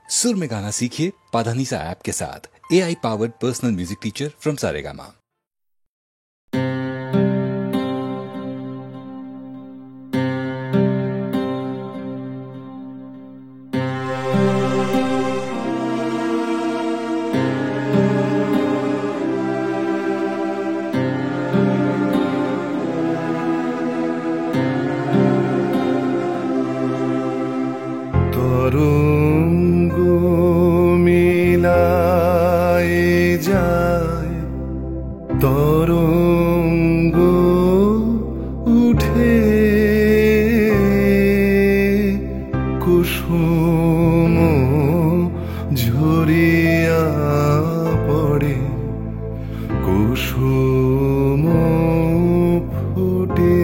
सुर में गाना सीखिए पाधानीसा ऐप के साथ। AI powered personal music teacher from Saregama. তরঙ্গ উঠে কুসুম ঝরিয়া পড়ে, কুসুম ফুটে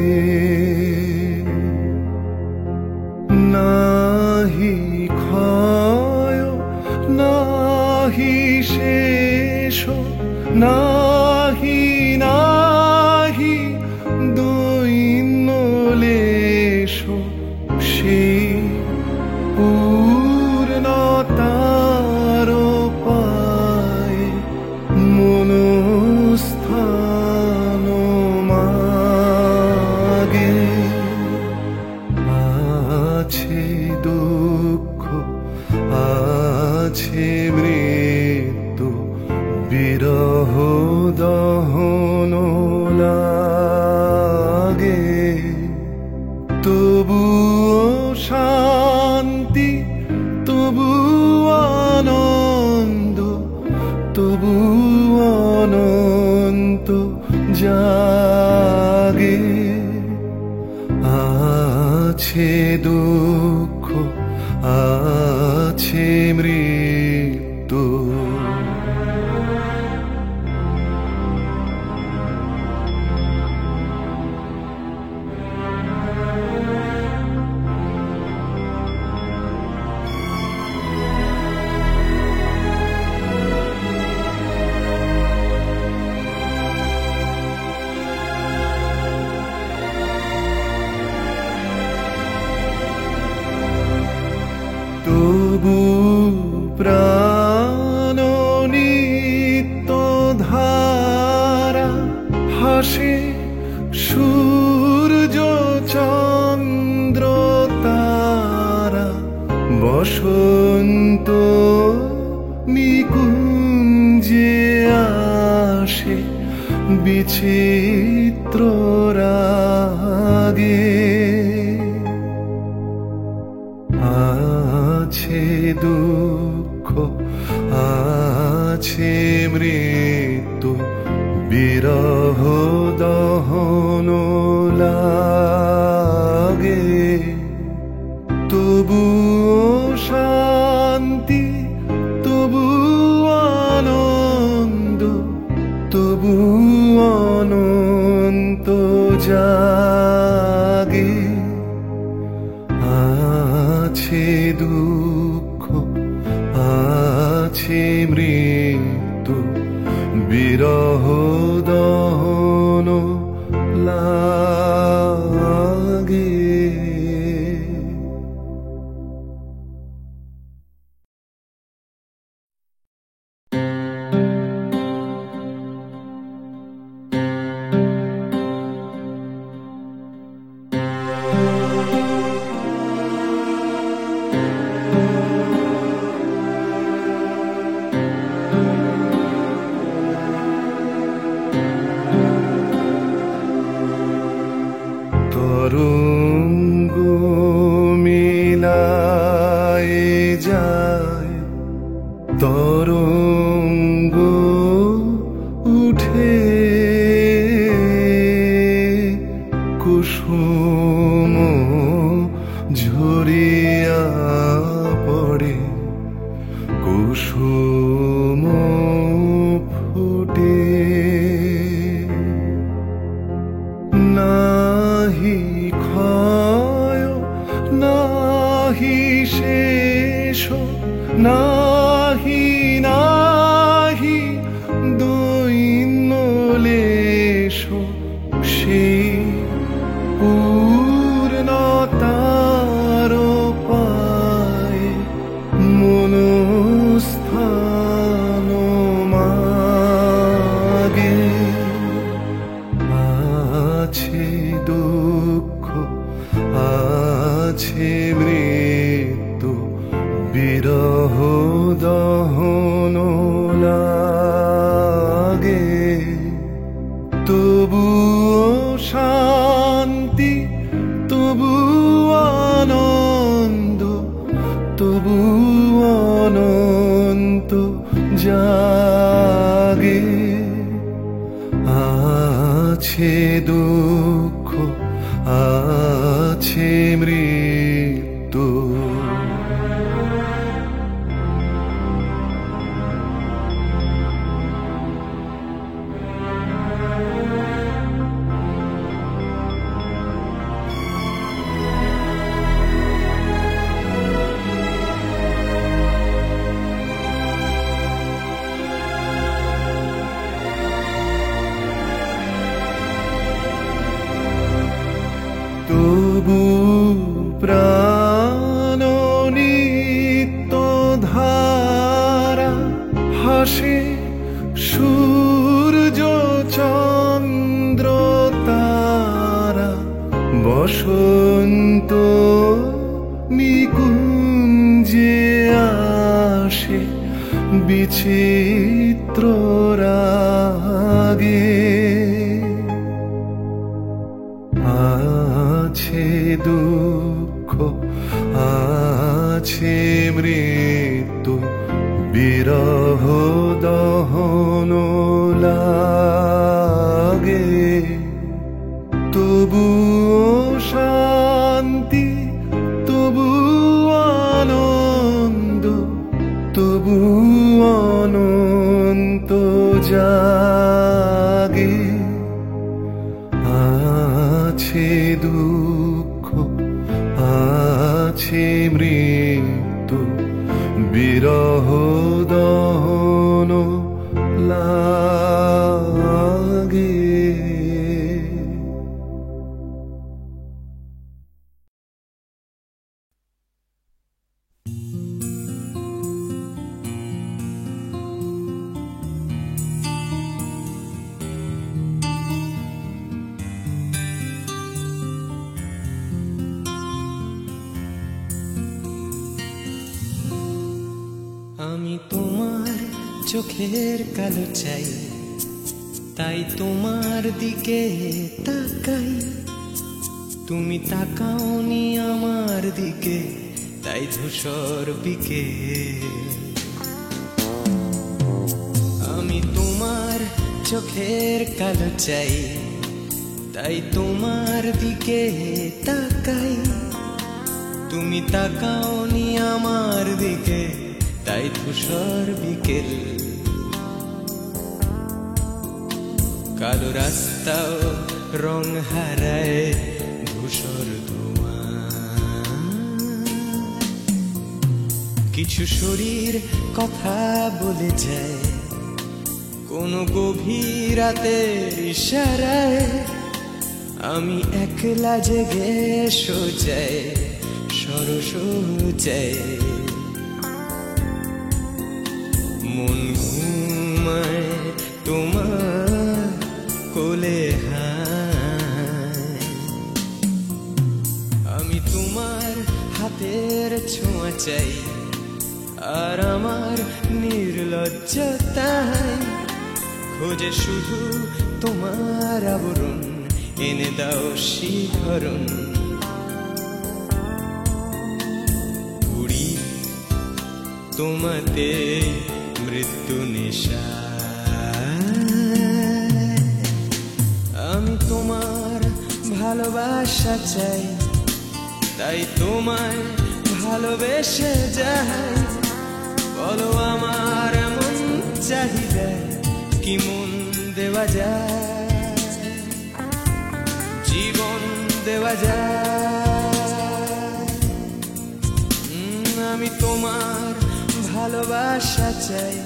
নাহি ক্ষয় নাহি শেষ নাহি নাহি দৈন্যলেশ, সেই পূর্ণতার পায় মনস্থান মাগে। আছে দুঃখ আছে মৃত্যু, বিরহ দহন লাগে, তবুও শান্তি তবু আনন্দ, তবু অনন্ত জাগে। আছে দুঃখ আছে মৃত্যু, তবু প্রাণ নিত্য ধারা হাসে, সূর্য চন্দ্র তারা বসন্ত নিকুঞ্জে আসে, বিচিত্র রাগে। আছে দুঃখ আছে মৃত্যু, বিরহ দহন লাগে, তবু শান্তি তবু আনন্দ, তবু অনন্ত জাগে। আছে দুঃখ আছে মৃত্যু, বিরহ দহন লাগে। তরঙ্গ মিলায় যায়, তরঙ্গ উঠে কুসুম ঝরিয়া পড়ে, কুসুম ফুটে নাহি ক্ষয় নাহি শেষ নাহি নাহি দৈন্যলেশ, সেই পূর্ণতার পায় মনো বিরহ দহন লাগে, তবুও শান্তি, তবু আনন্দ, তবু অনন্ত জাগে। আছে দুঃখ, আছে মৃত্যু, তবু প্রাণ নিত্য ধারা হাসে, সূর্য চন্দ্র তারা, বসন্ত নিকুঞ্জে আসে বিচিত্র রাগে। আছে দুঃখ, আছে মৃত্যু, বিরহ দহন লাগে, তবু শান্তি, তবু আনন্দ, তবু অনন্ত জাগে। আছে দুঃখ, আছে মৃত্যু, বিরহ দহন লাগে। আমি তোমার চোখের কালো চাই, তাই তোমার দিকে তাকাই। তুমি তাকাওনি আমার দিকে, তাই ধূসর বিকে। আমি তোমার চোখের কালো চাই, তাই তোমার দিকে তাকাই। তুমি তাকাওনি আমার দিকে, তাই ধূসর বিকেল। কালো রাস্তাও রং হারায় ধূসর ধোঁয়া। কিছু শরীর কথা বলে যায় কোনো গভীর রাতের ইশারায়। আমি একলা জেগে সোজায় সরস যায়, মন ঘুমায় তোমার কোলে হায়। আমি তোমার হাতের ছোঁয়া চাই, আর আমার নির্লজ্জতায় খোঁজে শুধু তোমার আবরণ। এনে দাও শিহরণ, উড়ি তোমাতে মৃত্যু নেশা। আমি তোমার ভালোবাসা চাই, তাই তোমায় ভালোবেসে যাই। বলো আমার মন চাহিদা কি মন দেওয়া যায়, জীবন দেওয়া যায়। আমি তোমার ভালোবাসা চাই,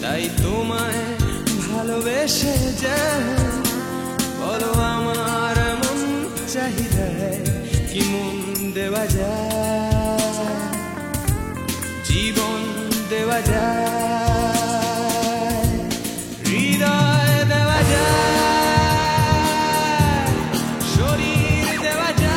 তাই তোমায় ভালোবেসে যাই। বলো আমার মন চাহিদা কি মন দেওয়া যায়, জীবন দেওয়া যায়, হৃদয় দেওয়া যায়, শরীর দেওয়া যায়।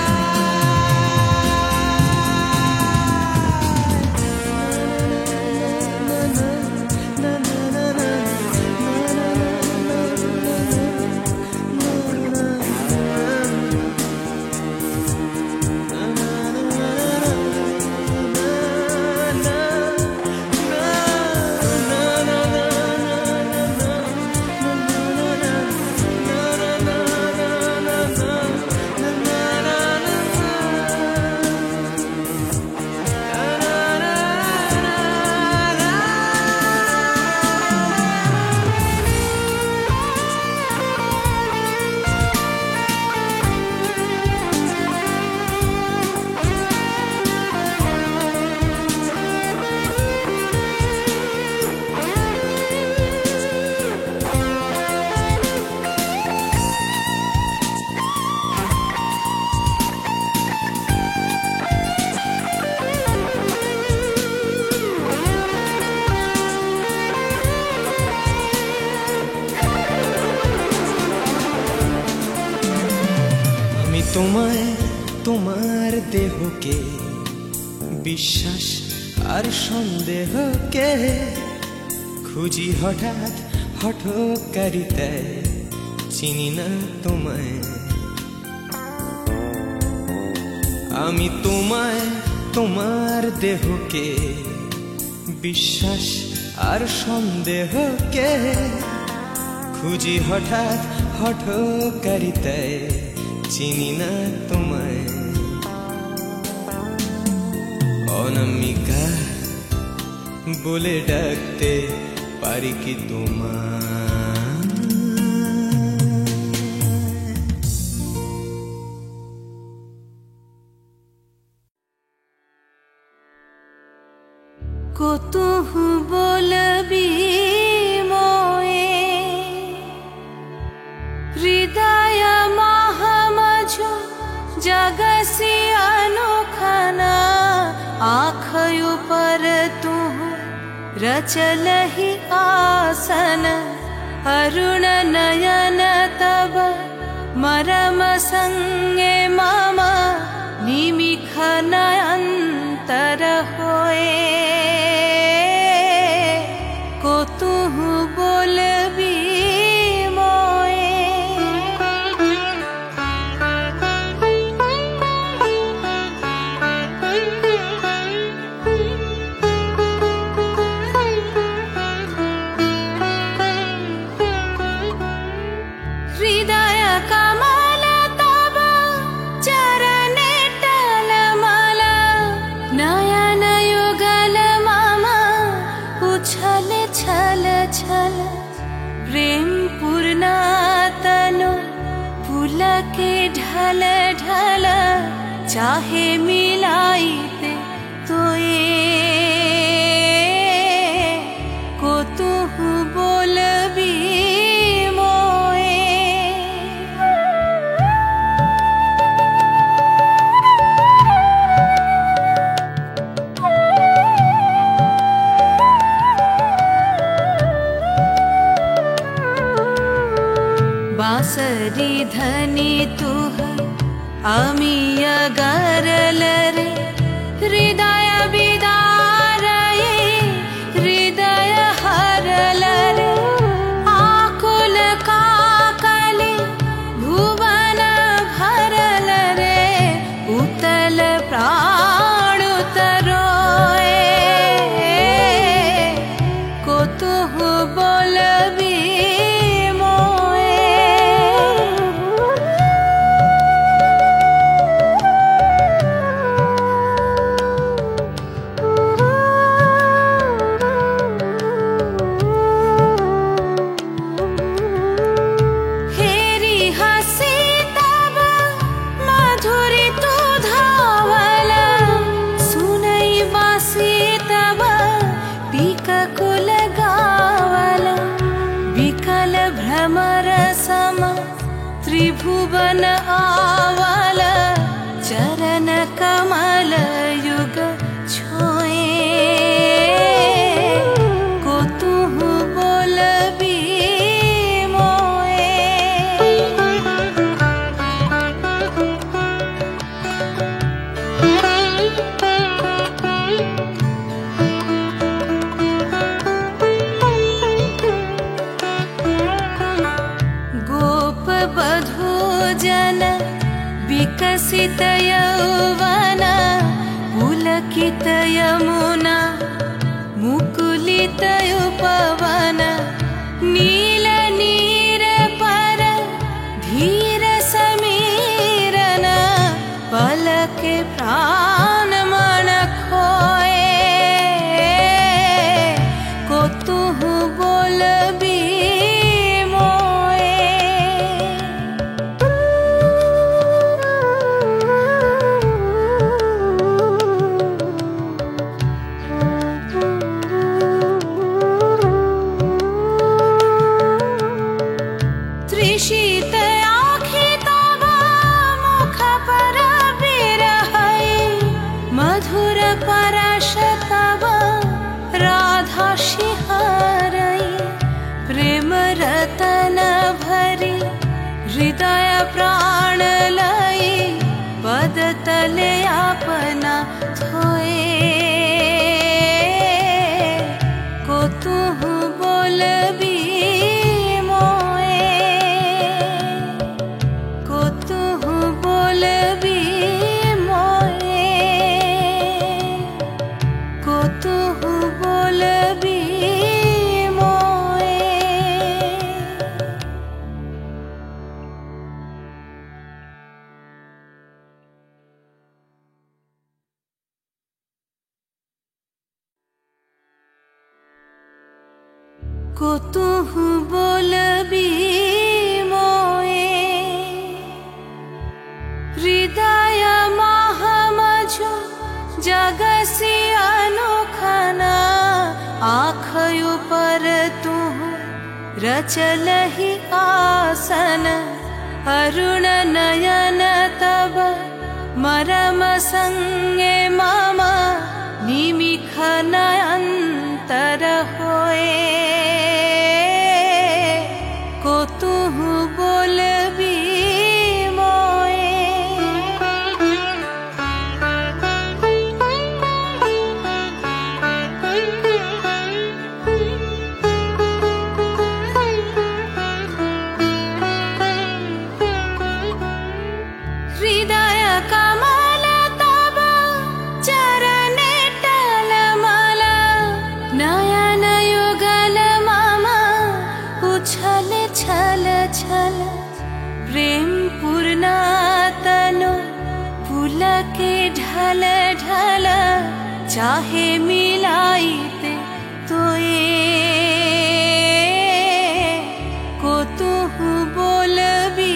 তোমায় তোমার দেহকে বিশ্বাস আর সন্দেহকে খুঁজি হঠাৎ হঠকারিতায় চিনি না তোমায় আমি তোমায় তোমার দেহকে বিশ্বাস আর সন্দেহকে খুঁজি হঠাৎ হঠকারিতায় চিনি না তোমায় অনামিকা বলে ডাকতে পারি কি তোমায় কতহু বলবি মোয়ে হৃদয় মহামঝু जगसी अनोखना आँखयों पर तू रचलहि आसन अरुण नयन तब मरम संगे मम निमिख नयंतर होए को तू बोलबी के ढल ढल चाहे मिलाइते तो ये को तू बोलबी मोए बांसरी धनी तू आमी अगरल रे हृदय बिदार हृदय हरल रे आकुल काकली भुवन भरल रे उतल प्राण उतरोए को तू बोलबी त्रिभुवन आवल चरण कमल युग छोए को तू बोलबी मोए गोप बधू जन विकसित यौवन पुलकित यमुना मुकुलित उपवन नील नीर पर धीर समीरन पलक प्राण मन खोए को तू बोलबी रतन भरी हृदय प्राण लई কতুহু বলবি মোয়ে হৃদয় মহামঝু जगसी अनोखना आँखों पर तू रचलहि आसन अरुण नयन तब मरम संगे मम निमिख नयंतर होए कतहु बोलबी हृदय कमल तब चरणे टलमल नयन युगल मम उछल छल छल प्रेम पूर्ण तनु पुलके ढल ढल चाहे मिलाइते तोए कतहु बोलबी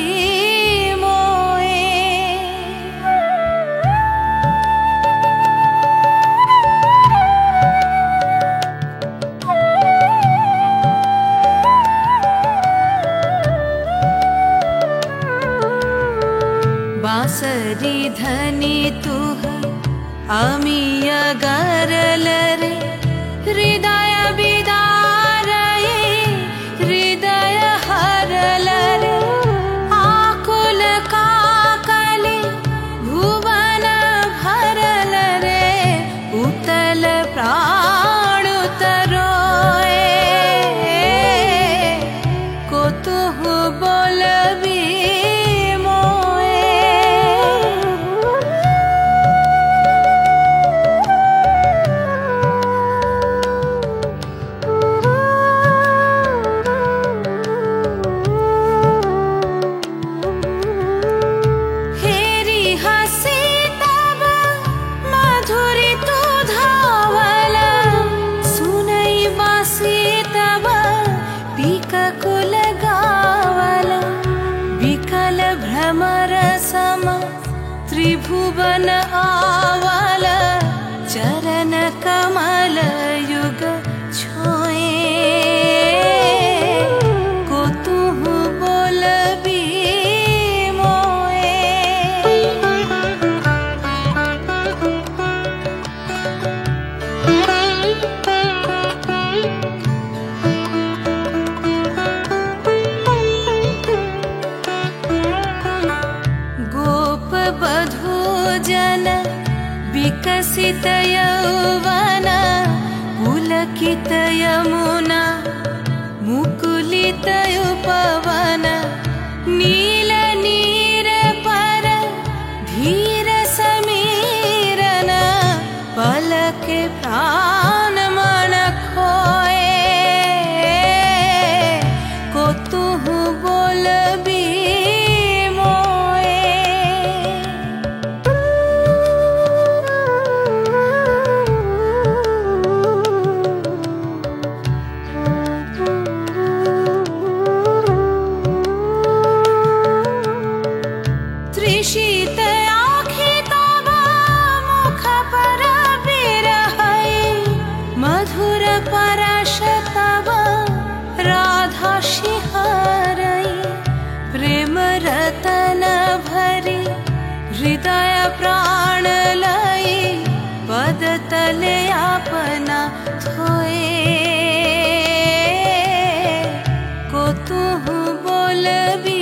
बांसरी धनी तुह अमीय गरल रे हृदय बिदार हृदय हरल रे आकुल काकली भुवन भरल रे उतल प्राण तरोए कतहु बोलबी भ्रमर सम त्रिभुवन आवल चरण कमल युग छोए कतहु बोलबी बधू जन विकसित यौवन पुलकित यमुना मुकुलित उपवन नील नीर पर धीर समीरन पलक प्राण मन खोए कतहु बोलबी शीत आँखि तब मुख पर बिरहै मधुर परश तब राधा शिहरै प्रेम रतन भरी हृदय प्राण लई पद तले अपना थोए कतहु बोलबी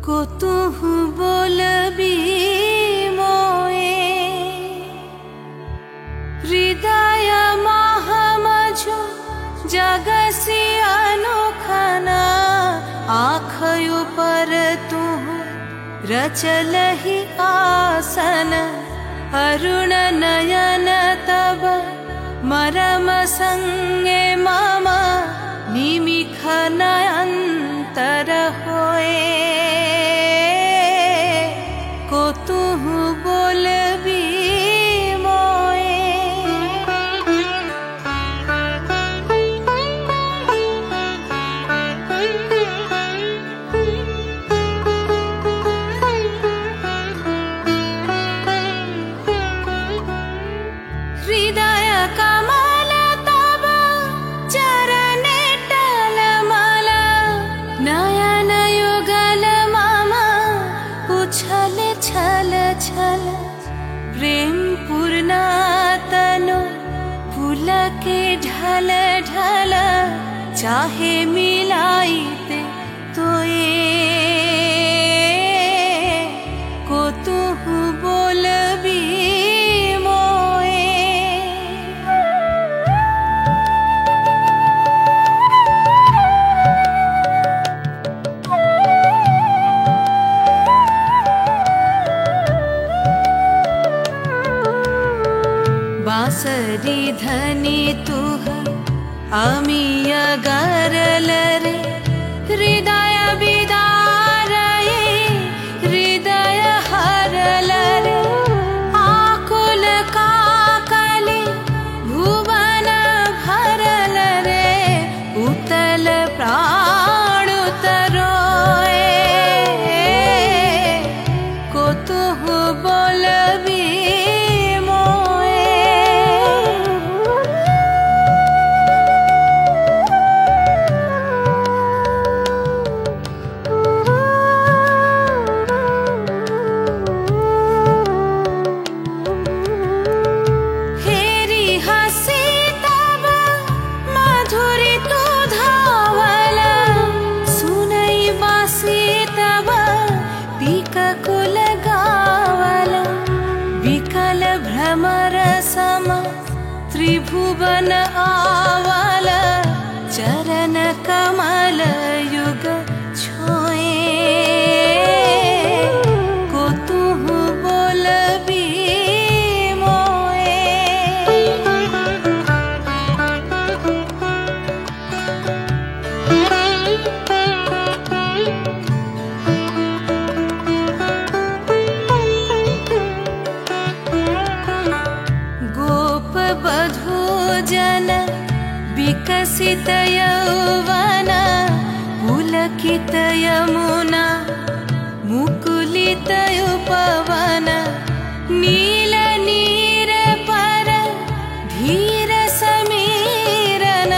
कतहु बोलबी मोए हृदय महामझु जगसी अनोखना आँखों पर तू रचलहि आसन अरुण नयन तब मरम संगे मम निमिख नयंतर होए को तू बोलबी हृदय कमल तब चरणे टलमल नयन युगल मम उछल छल छल प्रेम पूर्ण तनु पुलके ढल ढल चाहे मिलाइते तोए को तू बोलबी बांसरी धनी तुह अमीय गरल रे हृदय विदार हृदय हरल रे आकुल काकली भुवन भरल रे उतल प्राण उतरोए को तू बोलबी कुल गावल विकल भ्रमर सम त्रिभुवन आवल चरण कमल युग छोए को तू बोलबी बधू जन विकसित यौवन पुलकित यमुना मुकुलित उपवन नील नीर पर धीर समीरन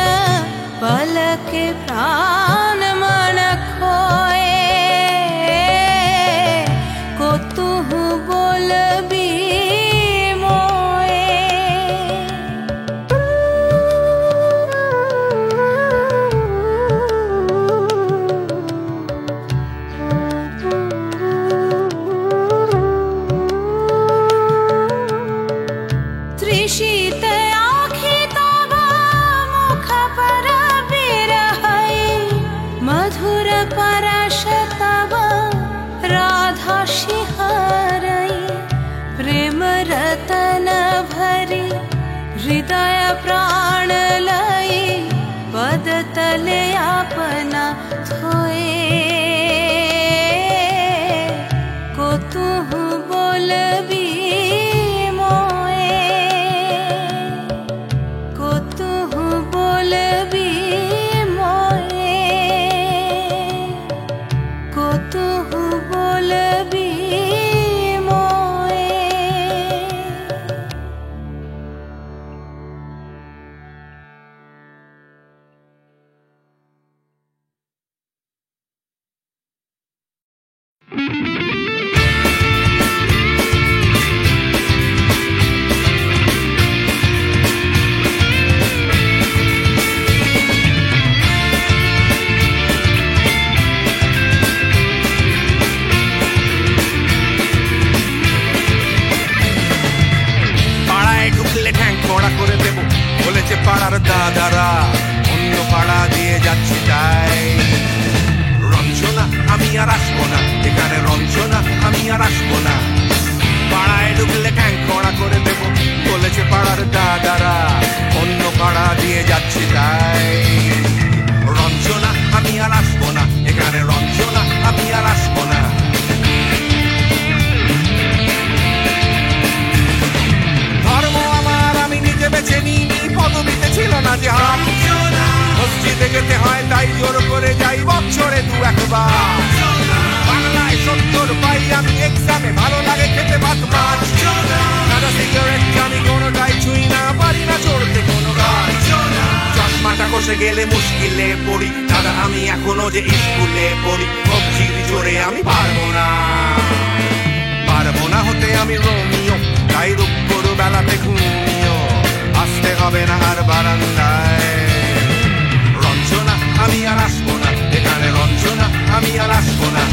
पलक प्राण मन खोए को तू बोलबी शीत आँखि तब मुख पर बिरहई मधुर परश तब राधा शिहरई प्रेम रतन भरी हृदय प्राण लई पद तले अपना थोए को तू बोलबी যাচ্ছি তাই। রঞ্জনা আমি আর আসবো না, এখানে রঞ্জনা আমি আর আসবো না। পাড়ায় ঢুকলে ঠ্যাং কড়া করে দেবো বলেছে পাড়ার দাদারা, অন্য পাড়া দিয়ে যাচ্ছি তাই। রঞ্জনা আমি আর আসবো না, এখানে রঞ্জনা আমি আর আসবো না। ধর্ম আমার আমি নিজে বেছে নিইনি, পদবিতে ছিল না যে হাত। মসজিদে যেতে হয় তাই জোর করে যাই বছরে 2-1 বাংলায় 70 পাই আমি এক্সামে, ভালো লাগে খেতে ভাত মাছ। সাদা সিগারেট আমি কোনোটাই ছুঁই না, পারি না চড়তে কোনো গাছ। চশমাটা কষে গেলে মুশকিলে পড়ি দাদা, আমি এখনো যে স্কুলে পড়ি। কবজির জোরে আমি পারবো না, পারবো না হতে আমি রোমিও, তাই দুপুর বেলাতে ঘুমিও, আসতে হবে না আর বারান্দায়। রঞ্জনা আমি আর আসবো না, এখানে রঞ্জনা আমি আর আসবো না।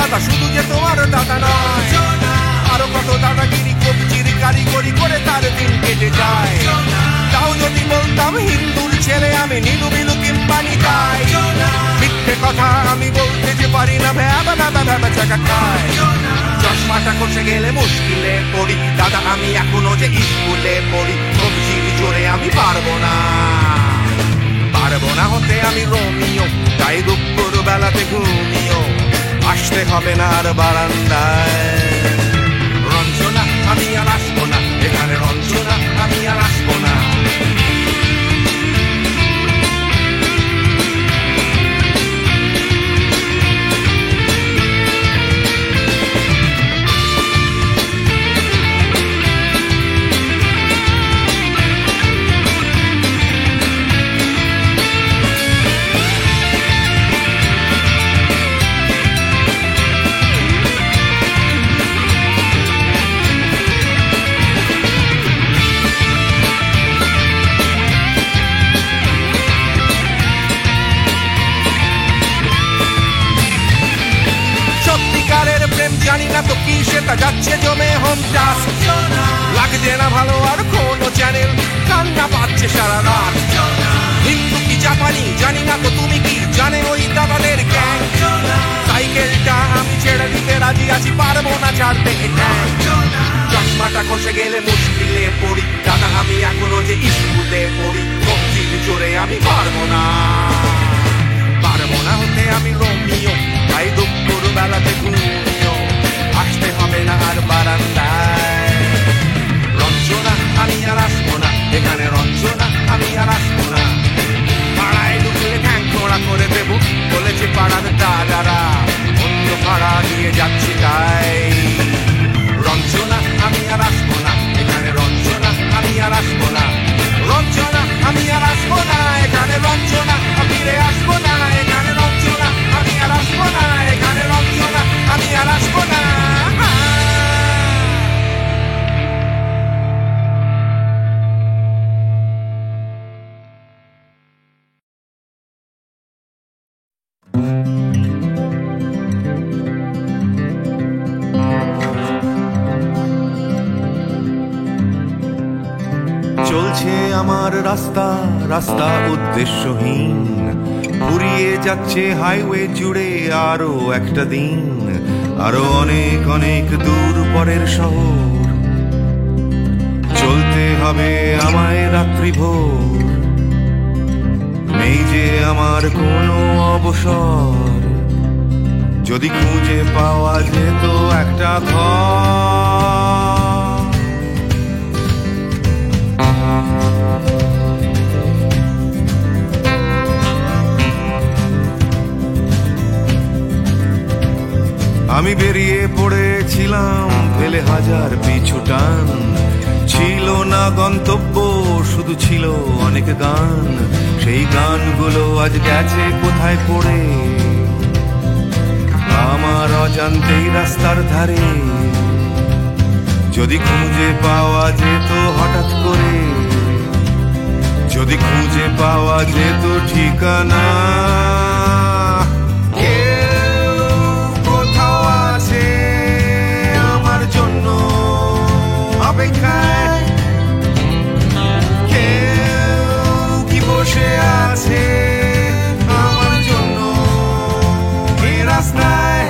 দাদা শুধু যে তোমার দাদা নয়, আরো কত দাদাগিরি কবজির কারিগরি করে তার দিন কেটে যায়। তাও যদি বলতাম হিন্দুর ছেলে আমি, নীলু বিলু কিংবা নিতাই। মিথ্যে কথা আমি বলতে যে পারি না, ভ্যাবা ভ্যাবা ভ্যাবা চাকা খায়। চশমাটা কষে গেলে মুশকিলে পড়ি দাদা, আমি এখনো যে স্কুলে পড়ি। কবজির জোরে আমি পারবো না, পারবো না হতে আমি রোমিও, তাই দুপুর বেলাতে ঘুমিও, আসতে হবে না আর বারান্দায়। রঞ্জনা আমি আর আসবো না, এখানে রঞ্জনা আমি আর আসবো না। জানি না তো কি সেটা যাচ্ছে জমে হোম চাষ, লাগছে না ভালো আর কোনো চ্যানেল, কান্না পাচ্ছে সারা রাত। হিন্দু কি জাপানি জানি না তো, তুমি কি জানে ওই দাদাদের গ্যাং? সাইকেলটা আমি ছেড়ে দিতে রাজি আছি, পারবো না ছাড়তে গ্যাং। চশমাটা কষে গেলে মুশকিলে পড়ি দাদা, আমি এখনো যে স্কুলে পড়ি। কবজির জোরে আমি পারবো না, পারবো না হতে আমি রোমিও, তাই দুপুর বেলাতে ঘুমিও, আসতে হবে না আর বারান্দায়। রঞ্জনা আমি আর আসবো না, এখানে রঞ্জনা আমি আর আসবো না। পাড়ায় ঢুকলে ঠ্যাং খোঁড়া করে দেবো বলেছে পাড়ার দাদারা, অন্য পাড়া দিয়ে যাচ্ছি তাই। রঞ্জনা আমি আর আসবো না, এখানে রঞ্জনা আমি আর আসবো না। রঞ্জনা আমি আর আসবো না, এখানে রঞ্জনা ফিরে আসবো না। এখানে রঞ্জনা আমি আর আসবো না, এখানে রঞ্জনা আমি আর আসবো না। চলছে আমার রাস্তা, রাস্তা উদ্দেশ্যহীন, ফুরিয়ে যাচ্ছে হাইওয়ে জুড়ে আরো একটা দিন। আরো অনেক অনেক দূর পরের শহর, চলতে হবে আমায় রাত্রি ভোর। নেই যে আমার কোনো অবসর, যদি খুঁজে পাওয়া যেত একটা ঘর। আমি বেরিয়ে পড়েছিলাম ফেলে হাজার পিছু টান, ছিল না গন্তব্য শুধু ছিল অনেক গান। সেই গানগুলো আজ গেছে কোথায় পড়ে, আমার অজান্তেই রাস্তার ধারে। যদি খুঁজে পাওয়া যেত হঠাৎ করে, যদি খুঁজে পাওয়া যেত ঠিকানা, কেউ কোথাও আছে আমার জন্য অপেক্ষায়, কেউ কি বসে আছে আমার জন্য এই রাস্তায়।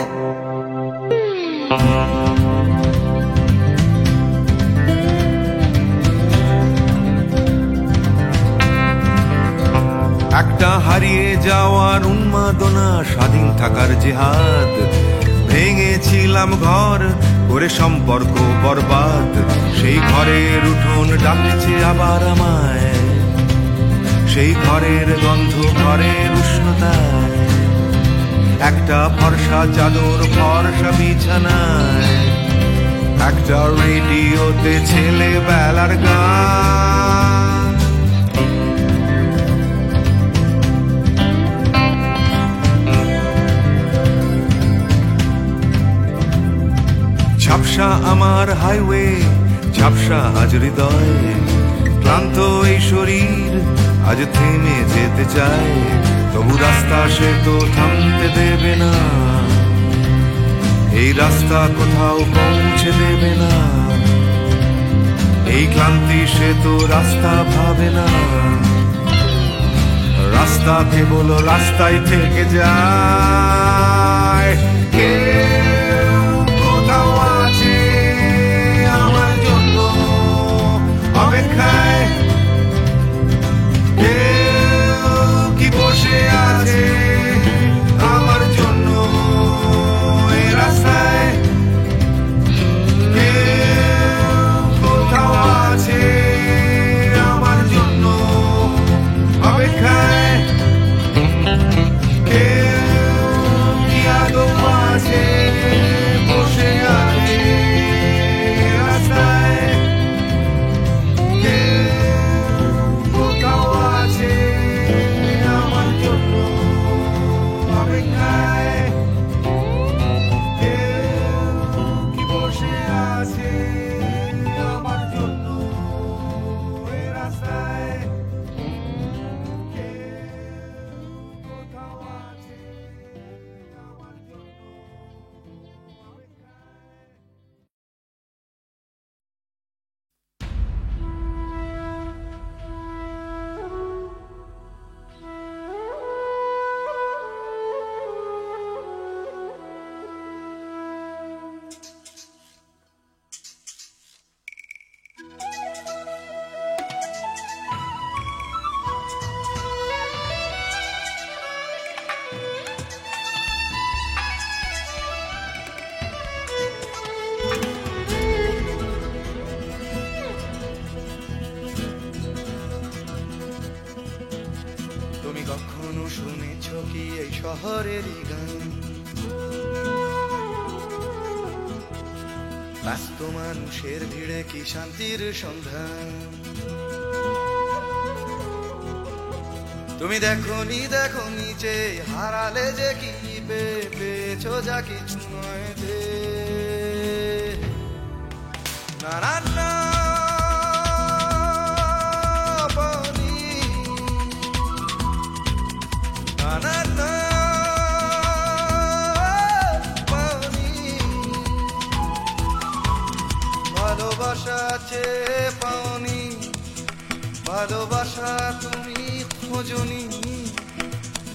একটা হারিয়ে যাওয়ার উন্মাদনা, স্বাধীন থাকার জেহাদ, ভেঙেছিলাম ঘর করে সম্পর্ক বরবাদ, সেই ঘরের উঠোন ডাকছে আবার আমায়, সেই ঘরের গন্ধ ঘরের উষ্ণতায়, একটা ফর্সা চাদর ফর্সা বিছানায়, একটা রেডিওতে ছেলেবেলার গান। ঝাপসা আমার হাইওয়ে, ঝাপসা আজ হৃদয়, ক্লান্ত এই শরীর আজ থেমে যেতে চায়, তবু রাস্তা সে তো থামতে দেবে না, এই রাস্তা কোথাও পৌঁছে দেবে না, এই ক্লান্তি সে তো রাস্তা ভাবে না, রাস্তা কেবল রাস্তায় থেকে যায়। কেউ কোথাও আছে আমার জন্য অপেক্ষায়, কেউ কি বসে আছে আমার জন্য এই রাস্তায়, কেউ কোথাও আছে আমার জন্য অপেক্ষায়, কেউ কি আদৌ আছে বসে আছে রাস্তায়, কেউ কোথাও আছে আমার জন্য অপেক্ষায়, কেউ কি বসে আছে আমার জন্য এই রাস্তায়, কেউ কোথাও আছে আমার জন্য অপেক্ষায়। তুমি কখনো শুনেছ কি এই শহরেরই গান? ব্যস্ত মানুষের ভিড়ে কি শান্তির সন্ধান? তুমি দেখোনি যে হারালে যে কি পেয়েছো যা কিছু নয় যে, না না না পানি, না না না পানি, ভালোবাসা আছে পাওনি, ভালোবাসা তুমি খোঁজনি,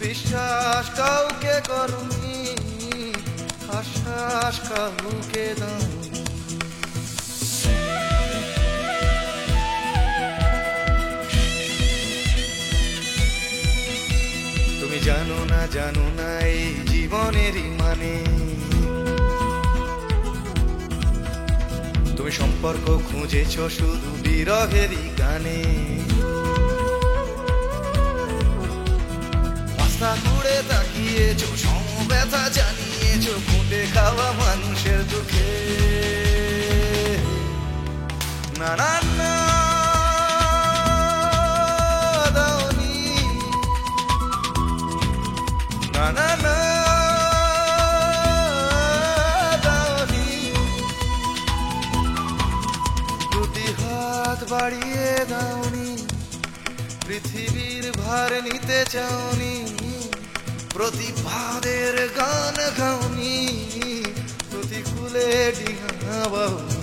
বিশ্বাস কাউকে করনি, আশ্বাস কাউকে দাওনি। তুমি জানো না এই জীবনেরই মানে, তুমি সম্পর্ক খুঁজেছো শুধু বিরহেরই গানে, রাস্তা ঘুরে তাকিয়েছো সমব্যথা জানিয়েছো ফুটে খাওয়া মানুষের দুঃখে, না না না দাওনি, না না না দাওনি, হাত বাড়িয়ে দাওনি, পৃথিবীর ভার নিতে চাওনি, প্রতিবাদের গান গাওনি, প্রতিকূলে ডিঙা বাউনি।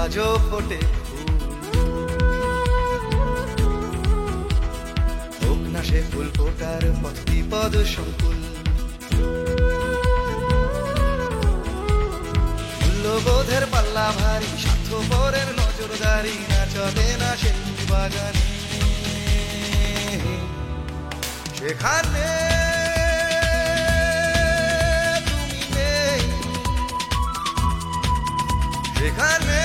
আজও ফোটে হোক না সে ফুল ফোটার পথ বিপদ সংকুল, মূল্যবোধের পাল্লা ভারী, স্বার্থপরের নজরদারি না চলে না সেই বাগানে। সেখানে তুমি নেই, সেখানে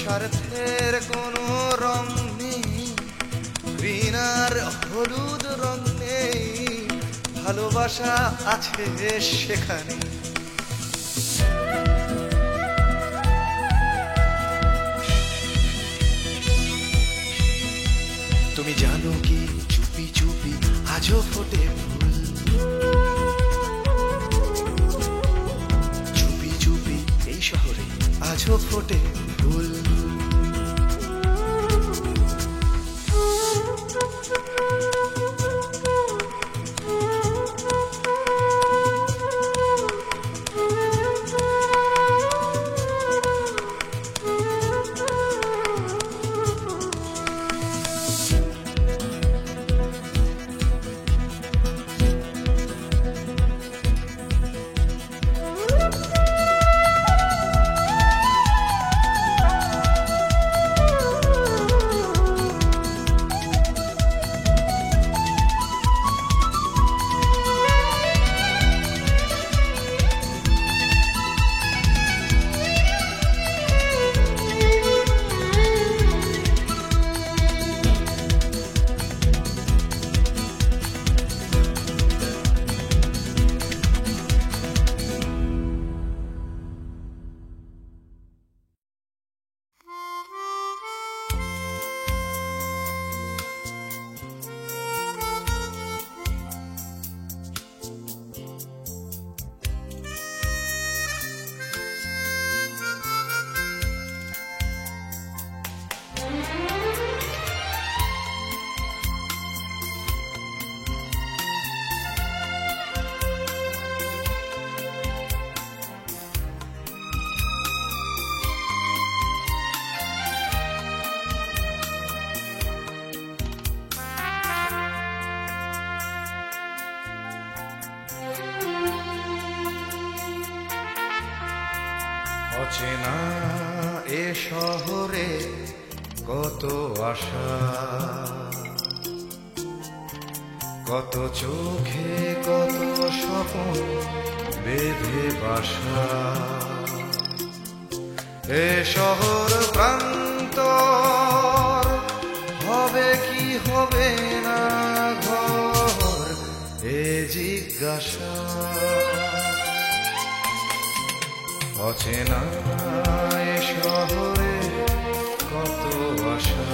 স্বার্থের কোনো রং নেই, ঘৃণার হলুদ রং নেই, ভালোবাসা আছে সেখানে। তুমি জানো কি চুপি চুপি আজও ফোটে ফুল, চুপি চুপি এই শহরে আজও ফোটে ফুল। অচেনা এ শহরে কত আশা, কত চোখে কত স্বপ্ন বেঁধে বাসা। এ শহর প্রান্তর হবে কি হবে না ঘর, এ জিজ্ঞাসা। অচেনা এ শহরে কত আশা,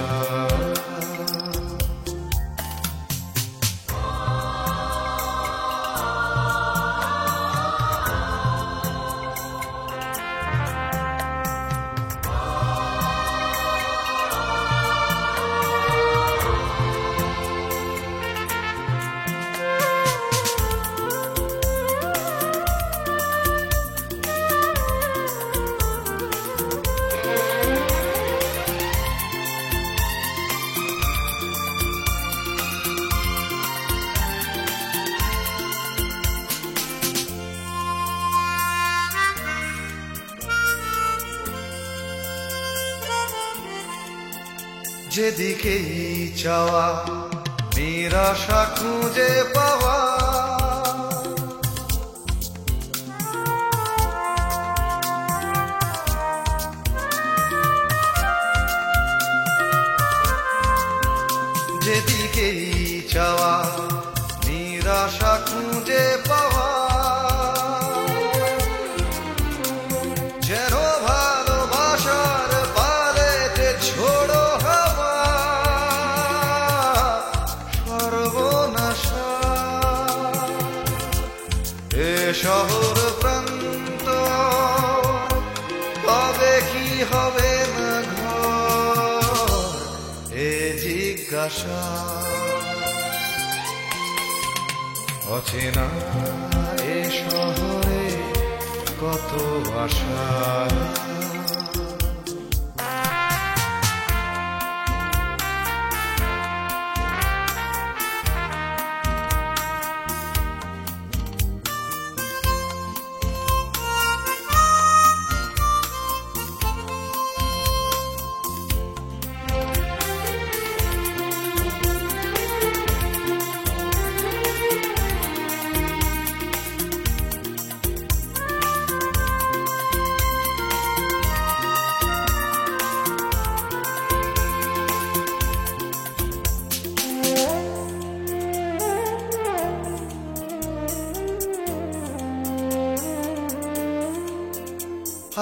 যেদিকেই চাওয়া নিরাশা খুঁজে পাওয়া, যেদিকেই চাওয়া নিরাশা খুঁজে পাওয়া, যেন ভালোবাসার পালেতে ছোড়ো হাওয়া সর্বনাশা। এ শহর প্রান্ত কবে কি হবে না ঘর, এ জিজ্ঞাসা। অচেনা এ শহরে কত আশা,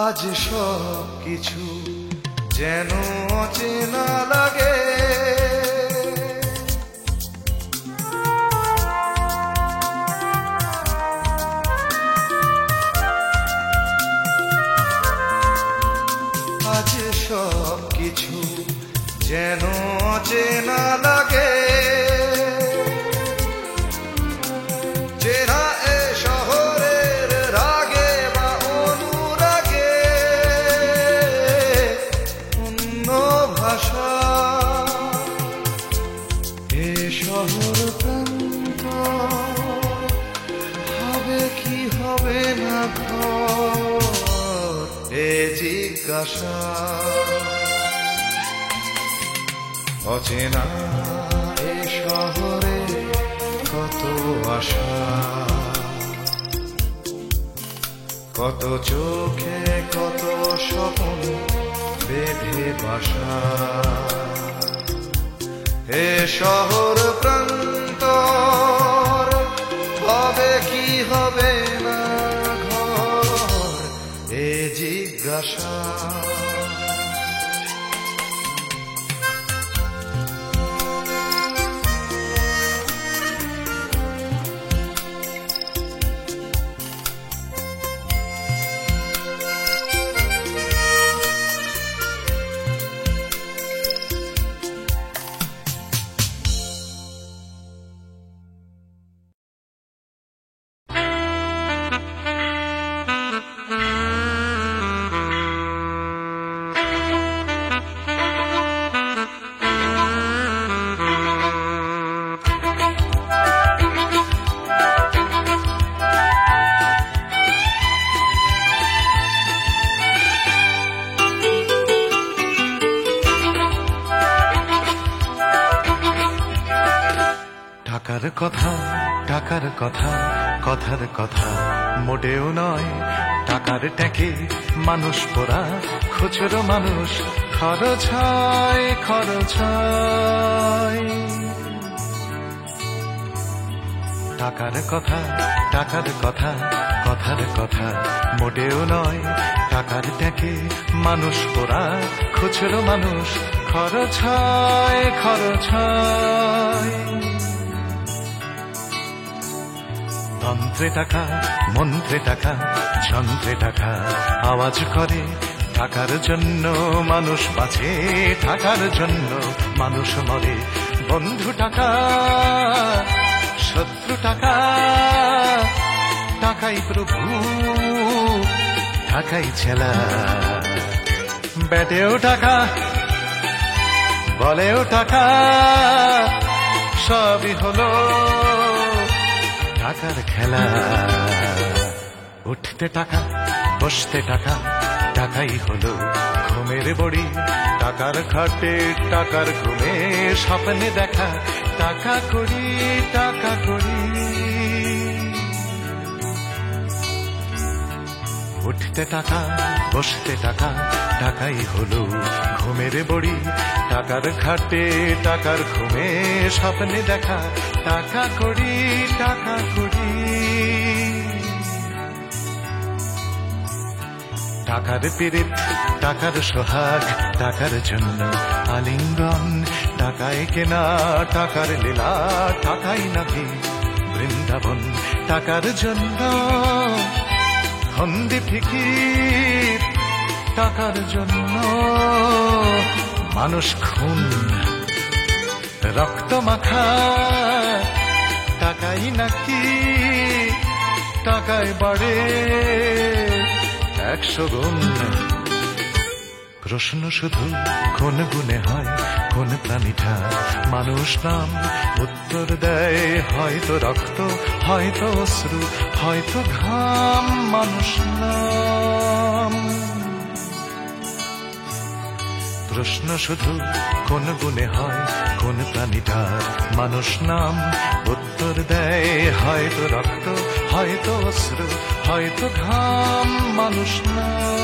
আজ সব কিছু যেন অচেনা লাগে, আজ সব কিছু যেন অচেনা লাগে। চেনা এ শহরের রাগে বা অনুরাগে অন্য ভাষা, এ শহর প্রান্ত হবে কি হবে না ঘর, এ জিজ্ঞাসা। অচেনা এ শহরে কত আশা, কত চোখে কত স্বপ্ন বেঁধে বাসা। এ শহর প্রান্তর হবে কি হবে না ঘর, এ জিজ্ঞাসা। টাকার কথা টাকার কথা কথার কথা মোটেও নয়, টাকার ট্যাঁকে মানুষ পোড়া খুচরো মানুষ খরচ হয় খরচ হয়। টাকার কথা টাকার কথা কথার কথা মোটেও নয়, টাকার ট্যাঁকে মানুষ পোড়া খুচরো মানুষ খরচ হয় খরচ হয়। তন্ত্রে টাকা মন্ত্রে টাকা যন্ত্রে টাকা আওয়াজ করে, টাকার জন্য মানুষ বাঁচে টাকার জন্য মানুষ মরে। বন্ধু টাকা শত্রু টাকা, টাকাই প্রভু টাকাই ছেলা। ব্যাটেও টাকা বলেও টাকা, সবই হলো টাকার খেলা। উঠতে টাকা বসতে টাকা, টাকাই হলো ঘুমে ঘুমের বড়ি টাকার খাটে টাকার ঘুমে স্বপ্নে দেখা টাকা করি টাকা করি উঠতে টাকা বসতে টাকা টাকাই হলো ঘুমের বড়ি টাকার খাটে টাকার ঘুমে স্বপ্নে দেখা টাকা করি টাকা করি টাকার পিরিত টাকার সোহাগ টাকার জন্য আলিঙ্গন টাকায় কেনা টাকার লীলা টাকাই নাকি বৃন্দাবন টাকার জন্য হন্দি ফিকির টাকার জন্য মানুষ খুন রক্ত মাখা টাকাই নাকি টাকায় বাড়ে 100 গুণ প্রশ্ন শুধু কোন গুণে হয় কোন প্রাণীটা মানুষ নাম উত্তর দেয় হয়তো রক্ত হয়তো অশ্রু হয়তো ঘাম মানুষ নাম প্রশ্ন শুধু কোন গুণে হয় কোন প্রাণীটার মানুষ নাম উত্তর দেয় হয়তো রক্ত হয়তো অশ্রু হয়তো ঘাম মানুষ নাম